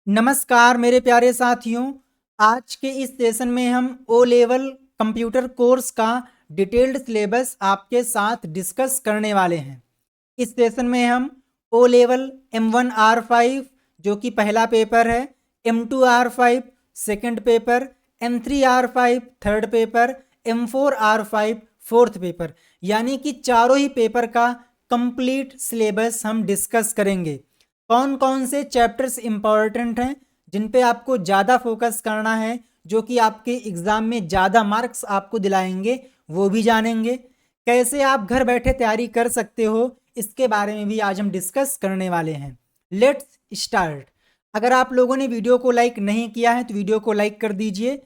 नमस्कार मेरे प्यारे साथियों। आज के इस सेशन में हम ओ लेवल कंप्यूटर कोर्स का डिटेल्ड सिलेबस आपके साथ डिस्कस करने वाले हैं। इस सेशन में हम ओ लेवल M1R5 जो कि पहला पेपर है, M2R5 second paper, M3R5 third paper, M4R5 fourth paper, यानी कि चारों ही पेपर का कंप्लीट सिलेबस हम डिस्कस करेंगे। कौन कौन से चैप्टर्स इंपॉर्टेंट हैं जिन पे आपको ज़्यादा फोकस करना है, जो कि आपके एग्ज़ाम में ज़्यादा मार्क्स आपको दिलाएंगे, वो भी जानेंगे। कैसे आप घर बैठे तैयारी कर सकते हो, इसके बारे में भी आज हम डिस्कस करने वाले हैं। Let's start. अगर आप लोगों ने वीडियो को लाइक नहीं किया है तो वीडियो को लाइक कर दीजिए,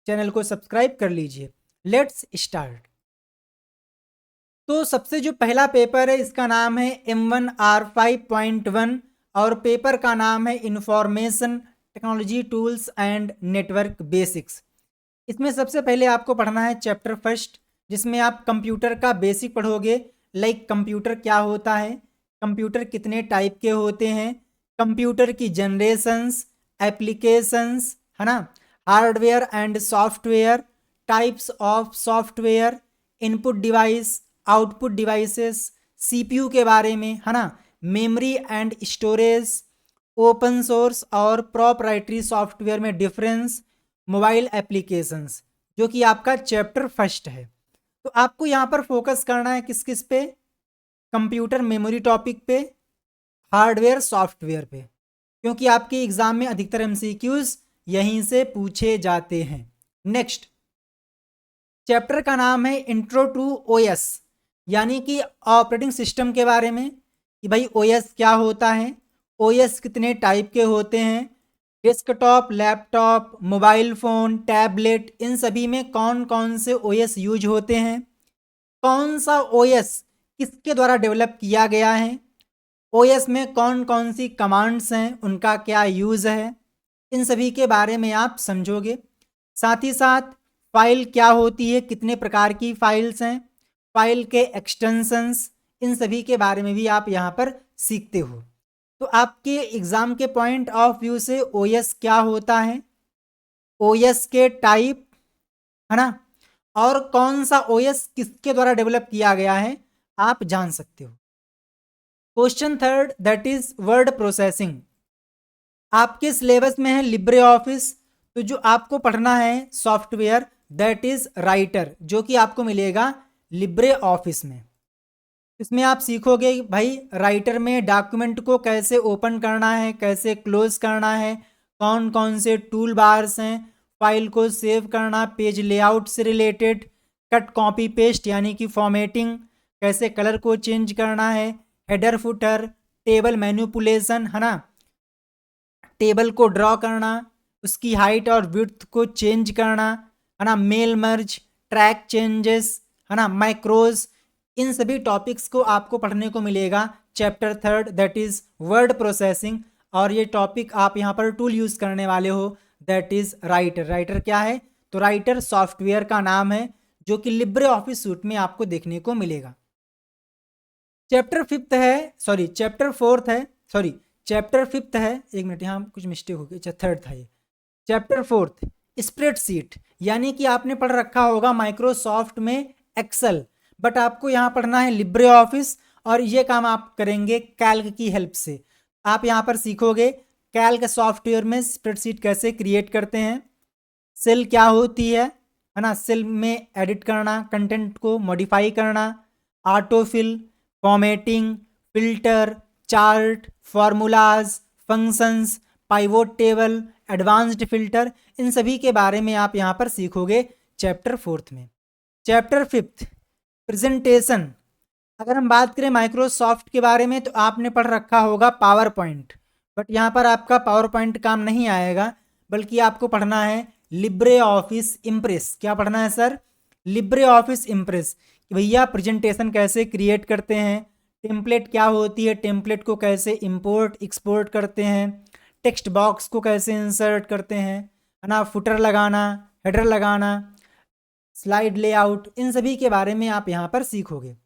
चैनल को सब्सक्राइब कर लीजिए। Let's start. तो सबसे जो पहला पेपर है इसका नाम है M1R5.1 और पेपर का नाम है information technology tools and network basics. इसमें सबसे पहले आपको पढ़ना है चैप्टर फर्स्ट, जिसमें आप कंप्यूटर का बेसिक पढ़ोगे। लाइक कंप्यूटर क्या होता है, कंप्यूटर कितने टाइप के होते हैं, कंप्यूटर की जनरेशंस, एप्लीकेशंस, है ना, hardware and software, types of software, input device, output devices, CPU के बारे में, है ना, memory and storage, open source और प्रोप्राइटरी सॉफ्टवेयर में डिफरेंस, मोबाइल एप्लीकेशंस, जो कि आपका चैप्टर फर्स्ट है। तो आपको यहाँ पर फोकस करना है किस किस पे, कंप्यूटर मेमोरी टॉपिक पे, हार्डवेयर सॉफ्टवेयर पे, क्योंकि आपके एग्जाम में अधिकतर एमसीक्यूज यहीं से पूछे जाते हैं। नेक्स्ट चैप्टर का नाम है इंट्रो टू ओएस, यानी कि ऑपरेटिंग सिस्टम के बारे में, कि भाई ओएस क्या होता है, ओएस कितने टाइप के होते हैं, desktop, laptop, mobile phone, tablet, इन सभी में कौन कौन से ओएस यूज होते हैं, कौन सा ओएस किसके द्वारा डेवलप किया गया है, ओएस में कौन कौन सी कमांड्स हैं, उनका क्या यूज़ है, इन सभी के बारे में आप समझोगे। साथ ही साथ फाइल क्या होती है, कितने प्रकार की फाइल्स हैं, फाइल के एक्सटेंशंस, इन सभी के बारे में भी आप यहाँ पर सीखते हो। तो आपके एग्ज़ाम के पॉइंट ऑफ व्यू से ओएस क्या होता है, ओएस के टाइप, है ना, और कौन सा ओएस किसके द्वारा डेवलप किया गया है, आप जान सकते हो। Question third, that is word processing. आपके सिलेबस में है लिब्रे ऑफिस, तो जो आपको पढ़ना है सॉफ्टवेयर दैट इज राइटर, जो कि आपको मिलेगा लिब्रे ऑफिस में। इसमें आप सीखोगे भाई राइटर में डॉक्यूमेंट को कैसे ओपन करना है, कैसे क्लोज करना है, कौन कौन से टूल बार्स हैं, फाइल को सेव करना, पेज लेआउट से रिलेटेड, कट कॉपी पेस्ट यानी कि फॉर्मेटिंग, कैसे कलर को चेंज करना है, हेडर फुटर, टेबल मैनिपुलेशन, है ना, टेबल को ड्रॉ करना, उसकी हाइट और विड्थ को चेंज करना, है ना, मेल मर्ज, ट्रैक चेंजेस, है ना, मैक्रोज, इन सभी टॉपिक्स को आपको पढ़ने को मिलेगा chapter third that is word processing. और ये टॉपिक आप यहाँ पर टूल यूज करने वाले हो दैट इज राइटर। राइटर क्या है, तो राइटर सॉफ्टवेयर का नाम है जो कि लिब्रे ऑफिस सूट में आपको देखने को मिलेगा। चैप्टर फिफ्थ है, सॉरी चैप्टर फोर्थ है, सॉरी चैप्टर फिफ्थ है, एक मिनट यहाँ कुछ मिस्टेक हो गई, अच्छा थर्ड था ये। चैप्टर फोर्थ स्प्रेडशीट, यानी कि आपने पढ़ रखा होगा माइक्रोसॉफ्ट में एक्सेल, बट आपको यहाँ पढ़ना है लिब्रे ऑफिस, और ये काम आप करेंगे कैल्क की हेल्प से। आप यहाँ पर सीखोगे कैल्क सॉफ्टवेयर में स्प्रेडशीट कैसे क्रिएट करते हैं, सेल क्या होती है ना, सेल में एडिट करना, कंटेंट को मॉडिफाई करना, autofill, formatting, filter, chart, formulas, functions, pivot table, advanced filter, इन सभी के बारे में आप यहाँ पर सीखोगे चैप्टर फोर्थ में। चैप्टर फिफ्थ प्रेजेंटेशन, अगर हम बात करें माइक्रोसॉफ्ट के बारे में तो आपने पढ़ रखा होगा पावर पॉइंट, बट यहाँ पर आपका पावर पॉइंट काम नहीं आएगा, बल्कि आपको पढ़ना है लिब्रे ऑफिस इम्प्रेस। क्या पढ़ना है सर, लिब्रे ऑफिस इम्प्रेस, कि भैया प्रेजेंटेशन कैसे क्रिएट करते हैं, टेम्पलेट क्या होती है, टेम्पलेट को कैसे इंपोर्ट एक्सपोर्ट करते हैं, टेक्स्ट बॉक्स को कैसे इंसर्ट करते हैं, है ना, फुटर लगाना, हेडर लगाना, स्लाइड लेआउट, इन सभी के बारे में आप यहाँ पर सीखोगे।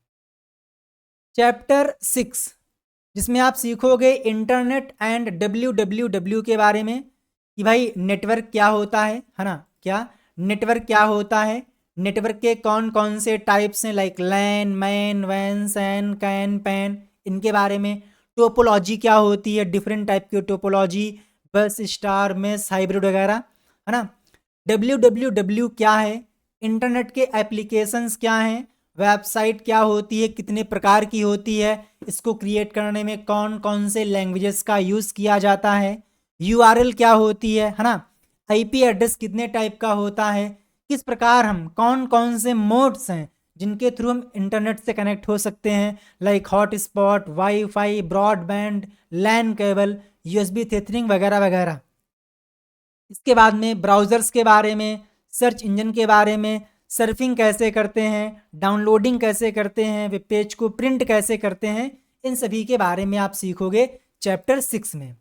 चैप्टर सिक्स जिसमें आप सीखोगे इंटरनेट एंड WWW के बारे में कि भाई नेटवर्क क्या होता है ना, क्या नेटवर्क क्या होता है, नेटवर्क के कौन कौन से टाइप्स हैं, लाइक लैन, मैन, वैन, सैन, कैन, पैन, इनके बारे में। टोपोलॉजी क्या होती है, डिफरेंट टाइप की topology, bus, star, mesh, hybrid वगैरह, है ना। WWW क्या है, इंटरनेट के एप्लीकेशंस क्या हैं, वेबसाइट क्या होती है, कितने प्रकार की होती है, इसको क्रिएट करने में कौन कौन से लैंग्वेजेस का यूज़ किया जाता है, URL क्या होती है ना, IP एड्रेस कितने टाइप का होता है, किस प्रकार हम कौन कौन से मोड्स हैं जिनके थ्रू हम इंटरनेट से कनेक्ट हो सकते हैं, like hotspot, WiFi, broadband, LAN cable, USB tethering वगैरह वगैरह। इसके बाद में ब्राउज़र्स के बारे में, सर्च इंजन के बारे में, सर्फिंग कैसे करते हैं, डाउनलोडिंग कैसे करते हैं, वेब पेज को प्रिंट कैसे करते हैं, इन सभी के बारे में आप सीखोगे चैप्टर 6 में।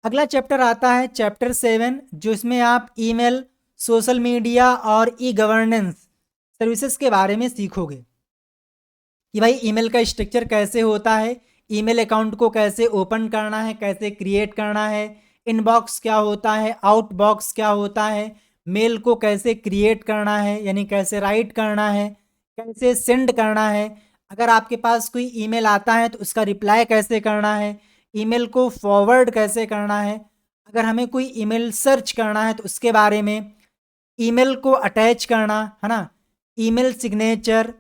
अगला चैप्टर आता है चैप्टर 7, जो इसमें आप ईमेल, सोशल मीडिया और गवर्नेंस सर्विसेज के बारे में सीखोगे कि भाई ईमेल का स्ट्रक्चर कैसे होता है, ईमेल अकाउंट को कैसे ओपन करना है, कैसे क्रिएट करना है, इनबॉक्स क्या होता है, आउटबॉक्स क्या होता है, मेल को कैसे क्रिएट करना है यानी कैसे राइट करना है, कैसे सेंड करना है, अगर आपके पास कोई ईमेल आता है तो उसका रिप्लाई कैसे करना है, ईमेल को फॉरवर्ड कैसे करना है, अगर हमें कोई ईमेल सर्च करना है तो उसके बारे में, ईमेल को अटैच करना, है ना, email signature,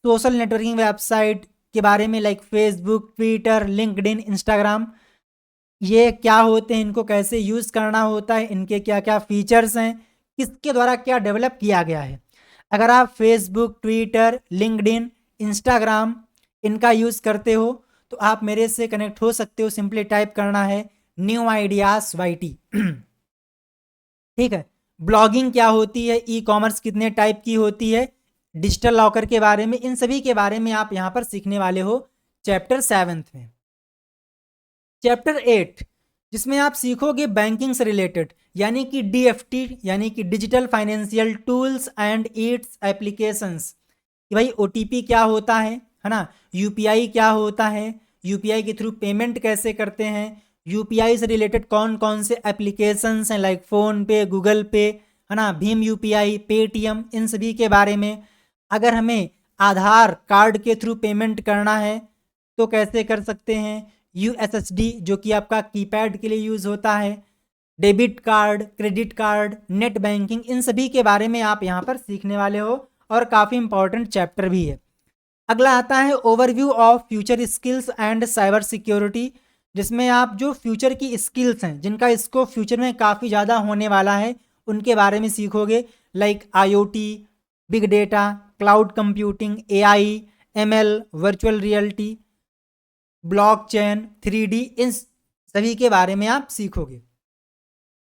social networking website के बारे में like Facebook, Twitter, LinkedIn, Instagram, ये क्या होते हैं, इनको कैसे यूज़ करना होता है, इनके क्या क्या फीचर्स हैं, किसके द्वारा क्या डेवलप किया गया है। अगर आप फेसबुक, ट्विटर, लिंक्डइन, इंस्टाग्राम इनका यूज़ करते हो तो आप मेरे से कनेक्ट हो सकते हो। सिंपली टाइप करना है न्यू आइडियाज़ YT। ठीक है। ब्लॉगिंग क्या होती है, ई-कॉमर्स कितने टाइप की होती है, डिजिटल लॉकर के बारे में, इन सभी के बारे में आप यहाँ पर सीखने वाले हो चैप्टर 7 में। चैप्टर 8 जिसमें आप सीखोगे बैंकिंग से रिलेटेड यानी कि DFT यानी कि digital financial tools and it's applications, कि भाई OTP क्या होता है ना, UPI क्या होता है, UPI के थ्रू पेमेंट कैसे करते हैं, UPI से रिलेटेड कौन कौन से एप्लीकेशंस हैं लाइक फ़ोन पे, गूगल पे, है ना, भीम UPI, पेटीएम, इन सभी के बारे में। अगर हमें आधार कार्ड के थ्रू पेमेंट करना है तो कैसे कर सकते हैं, USSD जो कि आपका कीपैड के लिए यूज़ होता है, debit card, credit card, net banking, इन सभी के बारे में आप यहाँ पर सीखने वाले हो और काफ़ी इंपॉर्टेंट चैप्टर भी है। अगला आता है overview of future skills and cyber security, जिसमें आप जो फ्यूचर की स्किल्स हैं जिनका स्कोप फ्यूचर में काफ़ी ज़्यादा होने वाला है उनके बारे में सीखोगे, like IoT, big data, cloud computing, AI, ML, virtual reality, blockchain, 3D, इन सभी के बारे में आप सीखोगे।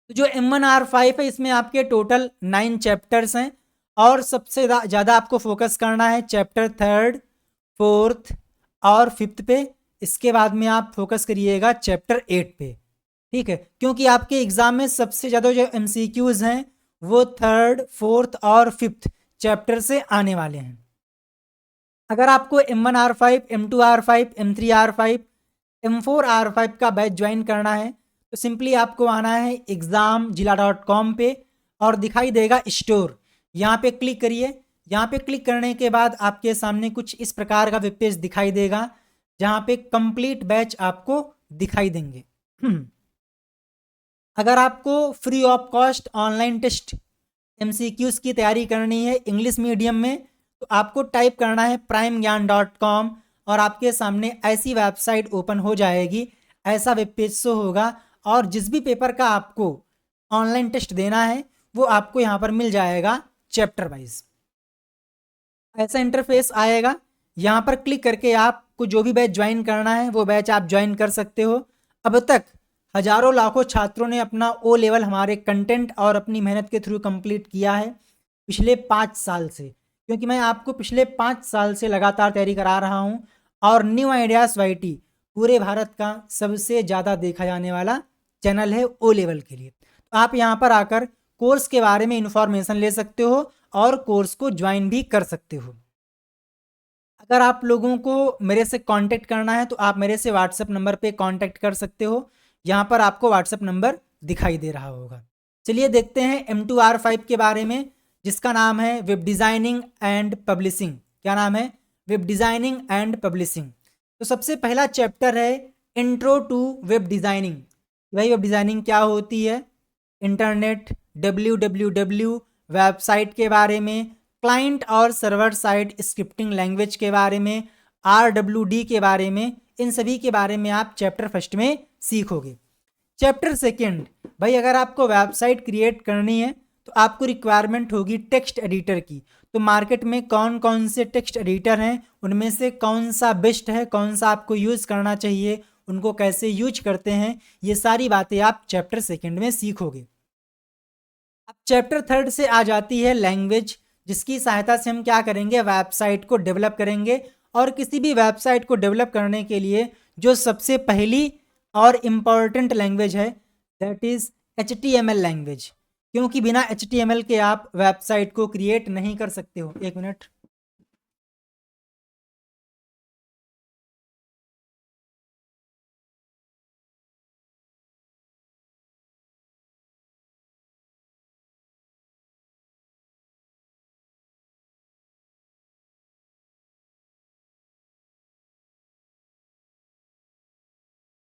तो जो M1R5 है इसमें आपके टोटल 9 चैप्टर्स हैं और सबसे ज़्यादा आपको फोकस करना है चैप्टर 3, 4 और 5 पे। इसके बाद में आप फोकस करिएगा चैप्टर 8 पे, ठीक है, क्योंकि आपके एग्जाम में सबसे ज़्यादा जो MCQs हैं वो 3, 4 और 5 चैप्टर से आने वाले हैं। अगर आपको M1R5, M2R5, M3R5, M4R5 का बैच ज्वाइन करना है तो सिंपली आपको आना है examzilla.com पे और दिखाई देगा स्टोर, यहाँ पे क्लिक करिए। यहाँ पे क्लिक करने के बाद आपके सामने कुछ इस प्रकार का वेब पेज दिखाई देगा जहाँ पे कंप्लीट बैच आपको दिखाई देंगे। अगर आपको free of cost online test MCQs की तैयारी करनी है इंग्लिश मीडियम में तो आपको टाइप करना है primegyan.com और आपके सामने ऐसी वेबसाइट ओपन हो जाएगी, ऐसा वेब पेज शो होगा और जिस भी पेपर का आपको ऑनलाइन टेस्ट देना है वो आपको यहाँ पर मिल जाएगा चैप्टर वाइज। ऐसा इंटरफेस आएगा, यहाँ पर क्लिक करके आपको जो भी बैच ज्वाइन करना है वो बैच आप ज्वाइन कर सकते हो। अब तक हजारों लाखों छात्रों ने अपना O लेवल हमारे कंटेंट और अपनी मेहनत के थ्रू कंप्लीट किया है पिछले 5 साल से, क्योंकि मैं आपको पिछले 5 साल से लगातार तैयारी करा रहा हूँ और न्यू आइडियाज़ YT पूरे भारत का सबसे ज़्यादा देखा जाने वाला चैनल है O लेवल के लिए। तो आप यहाँ पर आकर कोर्स के बारे में इंफॉर्मेशन ले सकते हो और कोर्स को ज्वाइन भी कर सकते हो। अगर आप लोगों को मेरे से कांटेक्ट करना है तो आप मेरे से व्हाट्सएप नंबर पे कांटेक्ट कर सकते हो। यहाँ पर आपको व्हाट्सएप नंबर दिखाई दे रहा होगा। चलिए देखते हैं M2R5 के बारे में, जिसका नाम है वेब डिज़ाइनिंग एंड पब्लिशिंग। क्या नाम है? Web designing and publishing. तो सबसे पहला चैप्टर है इंट्रो टू वेब डिज़ाइनिंग। भाई वेब डिज़ाइनिंग क्या होती है, इंटरनेट, www, वेबसाइट के बारे में, क्लाइंट और सर्वर साइड स्क्रिप्टिंग लैंग्वेज के बारे में, RWD के बारे में, इन सभी के बारे में आप चैप्टर फर्स्ट में सीखोगे। चैप्टर सेकंड, भाई अगर आपको वेबसाइट क्रिएट करनी है तो आपको रिक्वायरमेंट होगी टेक्स्ट एडिटर की। तो मार्केट में कौन कौन से टेक्स्ट एडिटर हैं, उनमें से कौन सा बेस्ट है, कौन सा आपको यूज़ करना चाहिए, उनको कैसे यूज करते हैं, ये सारी बातें आप चैप्टर सेकंड में सीखोगे। अब चैप्टर थर्ड से आ जाती है लैंग्वेज, जिसकी सहायता से हम क्या करेंगे, वेबसाइट को डेवलप करेंगे। और किसी भी वेबसाइट को डेवलप करने के लिए जो सबसे पहली और इम्पॉर्टेंट लैंग्वेज है दैट इज़ HTML लैंग्वेज, क्योंकि बिना HTML के आप वेबसाइट को क्रिएट नहीं कर सकते हो। एक मिनट,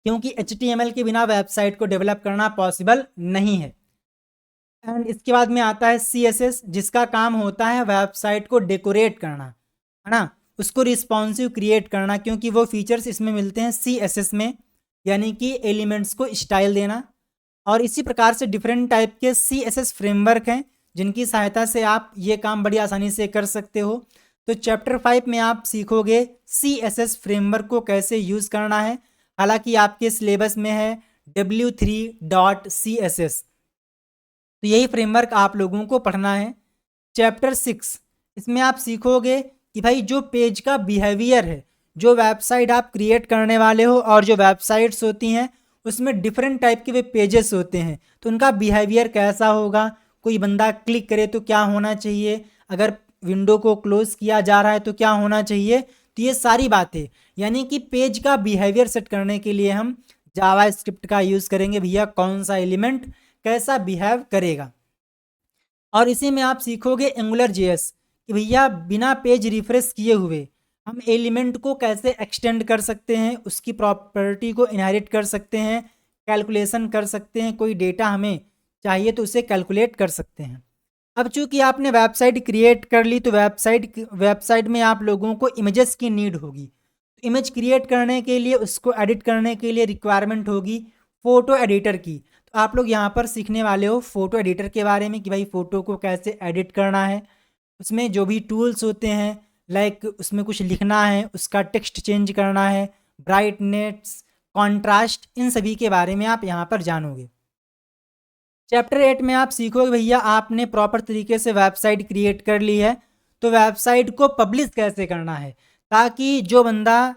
क्योंकि HTML के बिना वेबसाइट को डेवलप करना पॉसिबल नहीं है। एंड इसके बाद में आता है CSS, जिसका काम होता है वेबसाइट को डेकोरेट करना, है ना, उसको रिस्पॉन्सिव क्रिएट करना, क्योंकि वो फीचर्स इसमें मिलते हैं CSS में, यानी कि एलिमेंट्स को स्टाइल देना। और इसी प्रकार से डिफरेंट टाइप के CSS फ्रेमवर्क हैं, जिनकी सहायता से आप ये काम बड़ी आसानी से कर सकते हो। तो चैप्टर 5 में आप सीखोगे CSS फ्रेमवर्क को कैसे यूज़ करना है। हालांकि आपके सिलेबस में है W3.CSS, तो यही फ्रेमवर्क आप लोगों को पढ़ना है। चैप्टर 6, इसमें आप सीखोगे कि भाई जो पेज का बिहेवियर है, जो वेबसाइट आप क्रिएट करने वाले हो और जो वेबसाइट्स होती हैं उसमें डिफरेंट टाइप के वे पेजेस होते हैं, तो उनका बिहेवियर कैसा होगा, कोई बंदा क्लिक करे तो क्या होना चाहिए, अगर विंडो को क्लोज किया जा रहा है तो क्या होना चाहिए। तो ये सारी बातें, यानी कि पेज का बिहेवियर सेट करने के लिए हम जावा स्क्रिप्ट का यूज़ करेंगे। भैया कौन सा एलिमेंट कैसा बिहेव करेगा। और इसी में आप सीखोगे एंगुलर JS कि भैया बिना पेज रिफ्रेश किए हुए हम एलिमेंट को कैसे एक्सटेंड कर सकते हैं, उसकी प्रॉपर्टी को इनहेरिट कर सकते हैं, कैलकुलेशन कर सकते हैं, कोई डेटा हमें चाहिए तो उसे कैलकुलेट कर सकते हैं। अब चूंकि आपने वेबसाइट क्रिएट कर ली तो वेबसाइट में आप लोगों को इमेजेस की नीड होगी। इमेज क्रिएट करने के लिए, उसको एडिट करने के लिए रिक्वायरमेंट होगी फ़ोटो एडिटर की। तो आप लोग यहाँ पर सीखने वाले हो फ़ोटो एडिटर के बारे में कि भाई फ़ोटो को कैसे एडिट करना है, उसमें जो भी टूल्स होते हैं, लाइक उसमें कुछ लिखना है, उसका टेक्स्ट चेंज करना है, ब्राइटनेस, कॉन्ट्रास्ट, इन सभी के बारे में आप यहाँ पर जानोगे। चैप्टर 8 में आप सीखोगे भैया आपने प्रॉपर तरीके से वेबसाइट क्रिएट कर ली है तो वेबसाइट को पब्लिश कैसे करना है, ताकि जो बंदा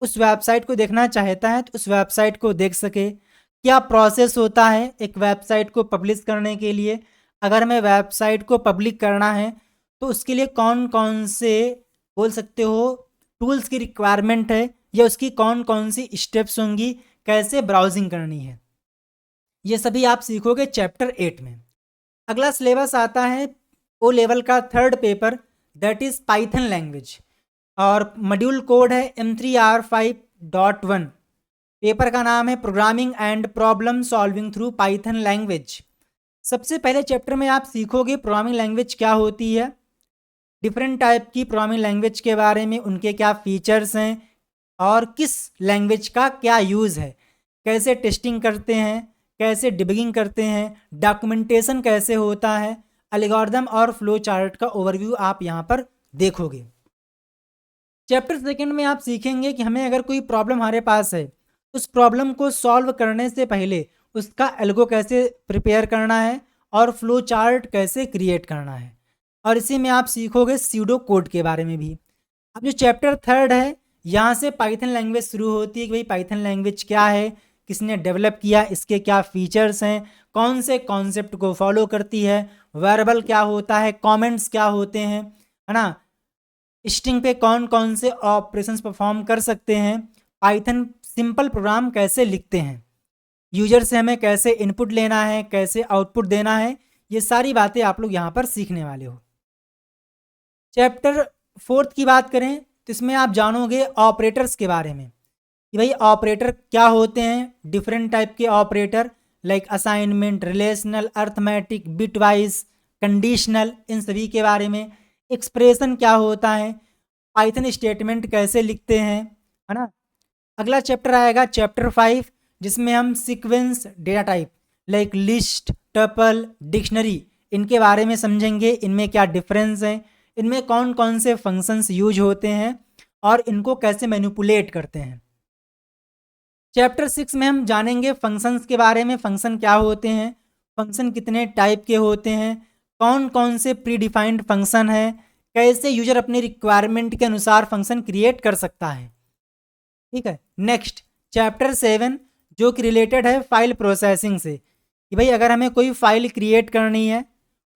उस वेबसाइट को देखना चाहता है तो उस वेबसाइट को देख सके। क्या प्रोसेस होता है एक वेबसाइट को पब्लिश करने के लिए, अगर हमें वेबसाइट को पब्लिक करना है तो उसके लिए कौन कौन से, बोल सकते हो, टूल्स की रिक्वायरमेंट है, या उसकी कौन कौन सी स्टेप्स होंगी, कैसे ब्राउजिंग करनी है, ये सभी आप सीखोगे चैप्टर 8 में। अगला सिलेबस आता है ओ लेवल का third paper, that is Python language, और मॉड्यूल कोड है M3R5.1। पेपर का नाम है programming and problem solving through Python language. सबसे पहले चैप्टर में आप सीखोगे प्रोग्रामिंग लैंग्वेज क्या होती है, डिफरेंट टाइप की प्रोग्रामिंग लैंग्वेज के बारे में, उनके क्या फीचर्स हैं और किस लैंग्वेज का क्या यूज़ है, कैसे टेस्टिंग करते हैं, कैसे डिबगिंग करते हैं, डॉक्यूमेंटेशन कैसे होता है, एल्गोरिथम और फ्लो चार्ट का ओवरव्यू आप यहाँ पर देखोगे। चैप्टर सेकंड में आप सीखेंगे कि हमें अगर कोई प्रॉब्लम हमारे पास है, उस प्रॉब्लम को सॉल्व करने से पहले उसका एल्गो कैसे प्रिपेयर करना है और फ्लो चार्ट कैसे क्रिएट करना है। और इसी में आप सीखोगे सीडो कोड के बारे में भी। अब जो चैप्टर थर्ड है, यहाँ से पाइथन लैंग्वेज शुरू होती है कि भाई पाइथन लैंग्वेज क्या है, किसने डेवलप किया, इसके क्या फीचर्स हैं, कौन से कॉन्सेप्ट को फॉलो करती है, वेरिएबल क्या होता है, कमेंट्स क्या होते हैं, है ना, स्ट्रिंग पे कौन कौन से ऑपरेशंस परफॉर्म कर सकते हैं, पाइथन सिंपल प्रोग्राम कैसे लिखते हैं, यूजर से हमें कैसे इनपुट लेना है, कैसे आउटपुट देना है, ये सारी बातें आप लोग यहाँ पर सीखने वाले हो। चैप्टर 4 की बात करें तो इसमें आप जानोगे ऑपरेटर्स के बारे में कि भाई ऑपरेटर क्या होते हैं, डिफरेंट टाइप के operator like assignment, relational, arithmetic, bitwise, conditional, इन सभी के बारे में। एक्सप्रेशन क्या होता है, पाइथन स्टेटमेंट कैसे लिखते हैं, है ना। अगला चैप्टर आएगा चैप्टर 5, जिसमें हम sequence data type like list, tuple, dictionary, इनके बारे में समझेंगे, इनमें क्या डिफरेंस है, इनमें कौन कौन से फंक्शंस यूज होते हैं और इनको कैसे मैनिपुलेट करते हैं। चैप्टर 6 में हम जानेंगे फंक्शंस के बारे में, फंक्शन क्या होते हैं, फंक्शन कितने टाइप के होते हैं, कौन कौन से प्री डिफाइंड फंक्शन है, कैसे यूजर अपने रिक्वायरमेंट के अनुसार फंक्शन क्रिएट कर सकता है। ठीक है। नेक्स्ट चैप्टर 7 जो कि रिलेटेड है फाइल प्रोसेसिंग से, कि भाई अगर हमें कोई फाइल क्रिएट करनी है,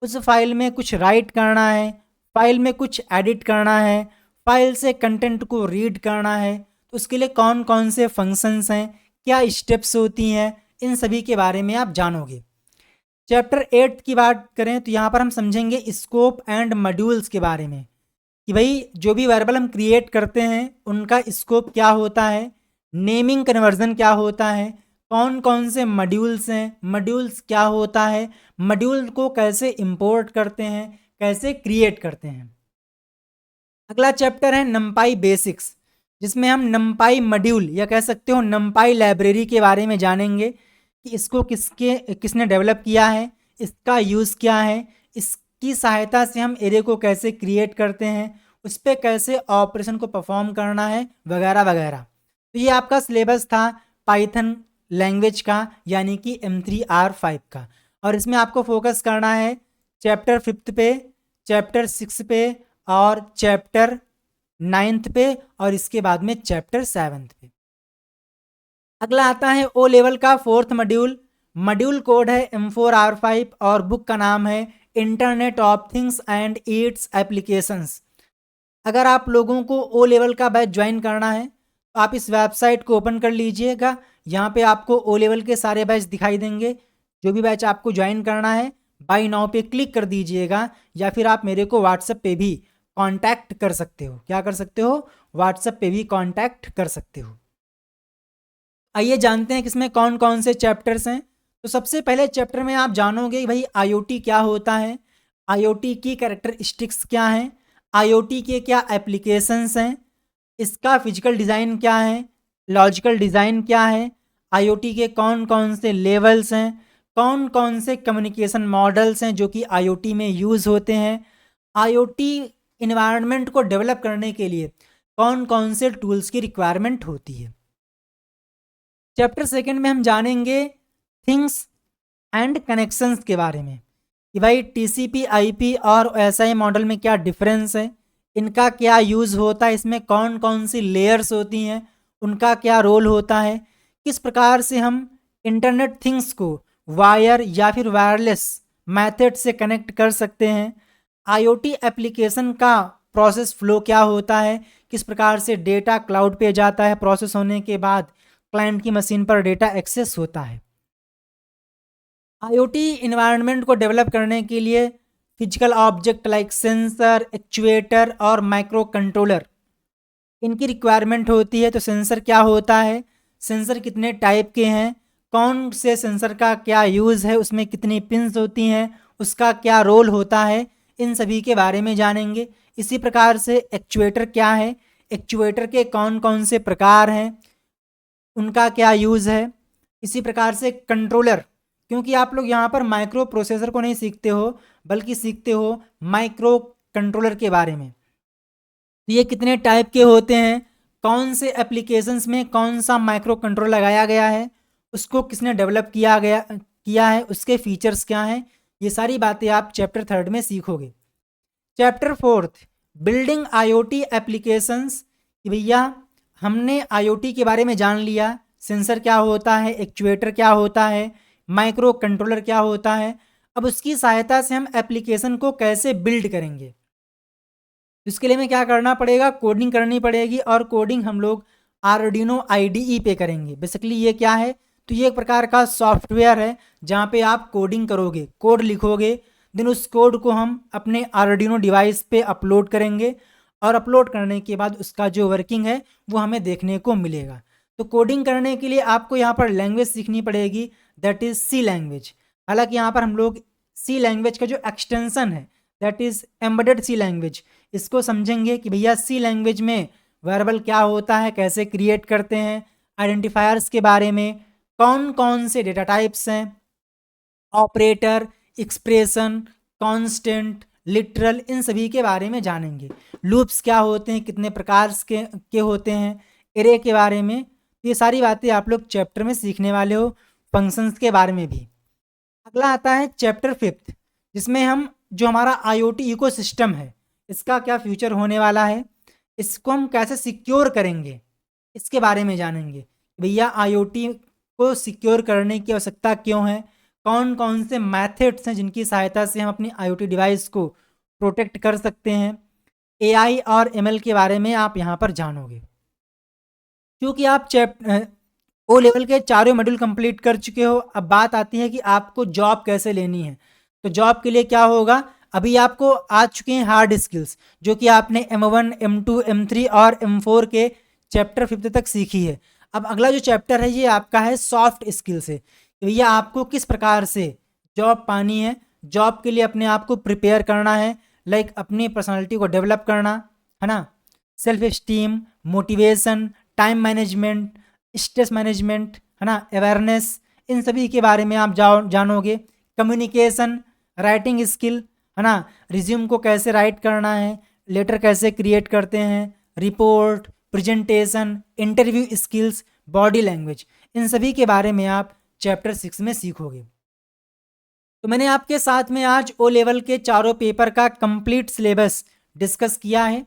उस फाइल में कुछ राइट करना है, फाइल में कुछ एडिट करना है, फाइल से कंटेंट को रीड करना है, तो उसके लिए कौन कौन से फंक्शंस हैं, क्या स्टेप्स होती हैं, इन सभी के बारे में आप जानोगे। चैप्टर 8 की बात करें तो यहाँ पर हम समझेंगे स्कोप एंड मॉड्यूल्स के बारे में, कि भाई जो भी वेरिएबल हम क्रिएट करते हैं उनका स्कोप क्या होता है, नेमिंग कन्वर्जन क्या होता है, कौन कौन से मॉड्यूल्स हैं, मॉड्यूल्स क्या होता है, मॉड्यूल को कैसे इंपोर्ट करते हैं, कैसे क्रिएट करते हैं। अगला चैप्टर है नमपाई बेसिक्स, जिसमें हम नमपाई मॉड्यूल या कह सकते हो नमपाई लाइब्रेरी के बारे में जानेंगे कि इसको किसने डेवलप किया है, इसका यूज़ क्या है, इसकी सहायता से हम एरे को कैसे क्रिएट करते हैं, उस पर कैसे ऑपरेशन को परफॉर्म करना है, वगैरह वगैरह। तो ये आपका सिलेबस था पाइथन लैंग्वेज का, यानी कि M3R5 का, और इसमें आपको फोकस करना है चैप्टर 5 पे, चैप्टर 6 पे और चैप्टर 9 पे, और इसके बाद में चैप्टर 7 पे। अगला आता है ओ लेवल का 4th मॉड्यूल, मॉड्यूल कोड है M4R5 और बुक का नाम है internet of things and it's applications. अगर आप लोगों को ओ लेवल का बैच ज्वाइन करना है तो आप इस वेबसाइट को ओपन कर लीजिएगा, यहाँ पे आपको ओ लेवल के सारे बैच दिखाई देंगे। जो भी बैच आपको ज्वाइन करना है बाय नाउ पे क्लिक कर दीजिएगा, या फिर आप मेरे को व्हाट्सएप पे भी कांटेक्ट कर सकते हो। क्या कर सकते हो, व्हाट्सएप पे भी कांटेक्ट कर सकते हो। आइए जानते हैं कि इसमें कौन कौन से चैप्टर्स हैं। तो सबसे पहले चैप्टर में आप जानोगे भाई आईओटी क्या होता है, आईओटी की कैरेक्टरिस्टिक्स क्या हैं, आईओटी के क्या एप्लीकेशंस हैं, इसका फिजिकल डिज़ाइन क्या है, लॉजिकल डिज़ाइन क्या है, आईओटी के कौन कौन से लेवल्स हैं, कौन कौन से कम्युनिकेशन मॉडल्स हैं जो कि आईओटी में यूज़ होते हैं, आईओटी इन्वायरमेंट को डेवलप करने के लिए कौन कौन से टूल्स की रिक्वायरमेंट होती है। चैप्टर 2 में हम जानेंगे थिंग्स एंड कनेक्शंस के बारे में, कि भाई टीसीपी आईपी और एसआई मॉडल में क्या डिफरेंस है, इनका क्या यूज़ होता है, इसमें कौन कौन सी लेयर्स होती हैं, उनका क्या रोल होता है, किस प्रकार से हम इंटरनेट थिंग्स को वायर या फिर वायरलेस मेथड से कनेक्ट कर सकते हैं, आईओटी एप्लीकेशन का प्रोसेस फ्लो क्या होता है, किस प्रकार से डेटा क्लाउड पे जाता है, प्रोसेस होने के बाद क्लाइंट की मशीन पर डेटा एक्सेस होता है। आईओटी इन्वायरमेंट को डेवलप करने के लिए physical object like sensor, actuator और माइक्रो कंट्रोलर, इनकी रिक्वायरमेंट होती है। तो सेंसर क्या होता है, सेंसर कितने टाइप के हैं, कौन से सेंसर का क्या यूज़ है, उसमें कितनी पिन्स होती हैं, उसका क्या रोल होता है, इन सभी के बारे में जानेंगे। इसी प्रकार से एक्चुएटर क्या है, एक्चुएटर के कौन कौन से प्रकार हैं, उनका क्या यूज़ है। इसी प्रकार से कंट्रोलर, क्योंकि आप लोग यहाँ पर माइक्रो प्रोसेसर को नहीं सीखते हो बल्कि सीखते हो माइक्रो कंट्रोलर के बारे में। तो ये कितने टाइप के होते हैं, कौन से एप्लीकेशंस में कौन सा माइक्रो कंट्रोलर लगाया गया है, उसको किसने डेवलप किया है, उसके फीचर्स क्या हैं, ये सारी बातें आप चैप्टर 3 में सीखोगे। चैप्टर 4 बिल्डिंग आईओटी एप्लीकेशंस, कि भैया हमने आईओटी के बारे में जान लिया, सेंसर क्या होता है, एक्चुएटर क्या होता है, माइक्रो कंट्रोलर क्या होता है। अब उसकी सहायता से हम एप्लीकेशन को कैसे बिल्ड करेंगे। इसके लिए हमें क्या करना पड़ेगा, कोडिंग करनी पड़ेगी, और कोडिंग हम लोग आर्डिनो IDE पे करेंगे। बेसिकली ये क्या है, तो ये एक प्रकार का सॉफ्टवेयर है जहाँ पे आप कोडिंग करोगे, कोड लिखोगे, देन उस कोड को हम अपने आर्डिनो डिवाइस पे अपलोड करेंगे, और अपलोड करने के बाद उसका जो वर्किंग है वो हमें देखने को मिलेगा। तो कोडिंग करने के लिए आपको यहाँ पर लैंग्वेज सीखनी पड़ेगी, दैट इज़ सी लैंग्वेज। हालांकि यहाँ पर हम लोग सी लैंग्वेज का जो एक्सटेंसन है that is embedded C language, इसको समझेंगे कि भैया सी लैंग्वेज में वेरिएबल क्या होता है, कैसे क्रिएट करते हैं, आइडेंटिफायर्स के बारे में, कौन कौन से डेटा टाइप्स हैं, ऑपरेटर, एक्सप्रेशन, कांस्टेंट, लिटरल, इन सभी के बारे में जानेंगे। लूप्स क्या होते हैं, कितने प्रकार के होते हैं, एरे के बारे में, ये सारी बातें आप लोग चैप्टर में सीखने वाले हो, फंक्शंस के बारे में भी। अगला आता है चैप्टर 5, जिसमें हम जो हमारा IoT इकोसिस्टम है इसका क्या फ्यूचर होने वाला है, इसको हम कैसे सिक्योर करेंगे, इसके बारे में जानेंगे। भैया IoT को सिक्योर करने की आवश्यकता क्यों है, कौन कौन से मेथड्स हैं जिनकी सहायता से हम अपनी IoT डिवाइस को प्रोटेक्ट कर सकते हैं। AI और ML के बारे में आप यहाँ पर जानोगे। क्योंकि आप O लेवल के चारों मॉड्यूल कंप्लीट कर चुके हो, अब बात आती है कि आपको जॉब कैसे लेनी है। तो जॉब के लिए क्या होगा, अभी आपको आ चुके हैं हार्ड स्किल्स, जो कि आपने M1, M2, M3 और M4 के चैप्टर 5 तक सीखी है। अब अगला जो चैप्टर है ये आपका है सॉफ्ट स्किल से। तो भैया आपको किस प्रकार से जॉब पानी है, जॉब के लिए अपने आप को प्रिपेयर करना है, लाइक अपनी पर्सनालिटी को डेवलप करना है ना, self esteem, motivation, time management, stress management, है ना, अवेयरनेस, इन सभी के बारे में आप जानोगे। कम्युनिकेशन, राइटिंग स्किल, है ना, रिज्यूम को कैसे राइट करना है, लेटर कैसे क्रिएट करते हैं, report, presentation, interview skills, body language, इन सभी के बारे में आप चैप्टर 6 में सीखोगे। तो मैंने आपके साथ में आज O लेवल के चारों पेपर का कंप्लीट सिलेबस डिस्कस किया है।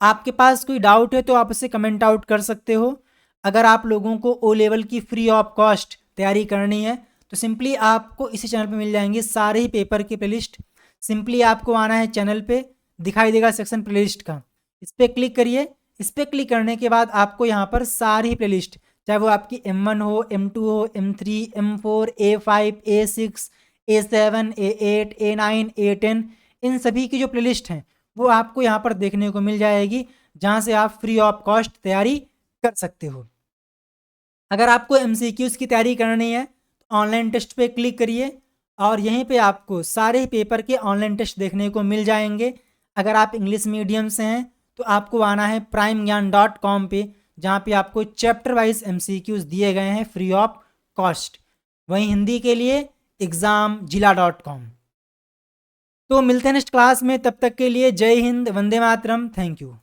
आपके पास कोई डाउट है तो आप उसे कमेंट आउट कर सकते हो। अगर आप लोगों को O लेवल की फ्री ऑफ कॉस्ट तैयारी करनी है तो सिंपली आपको इसी चैनल पे मिल जाएंगे सारे ही पेपर की प्लेलिस्ट। सिंपली आपको आना है चैनल पे, दिखाई देगा सेक्शन प्लेलिस्ट का, इस पर क्लिक करिए। इस पर क्लिक करने के बाद आपको यहाँ पर सारी ही प्लेलिस्ट, चाहे वो आपकी M1 हो, M2 हो, M3, M4, A5, A6, A7, A8, A9, A10, इन सभी की जो प्लेलिस्ट हैं वो आपको यहाँ पर देखने को मिल जाएगी, जहाँ से आप फ्री ऑफ कॉस्ट तैयारी कर सकते हो। अगर आपको MCQs की तैयारी करनी है तो ऑनलाइन टेस्ट पे क्लिक करिए और यहीं पे आपको सारे पेपर के ऑनलाइन टेस्ट देखने को मिल जाएंगे। अगर आप इंग्लिश मीडियम से हैं तो आपको आना है primegyan.com पे, जहाँ पे आपको चैप्टर वाइज MCQs दिए गए हैं फ्री ऑफ कॉस्ट। वहीं हिंदी के लिए examzilla.com। तो मिलते हैं नेक्स्ट क्लास में, तब तक के लिए जय हिंद, वंदे मातरम, थैंक यू।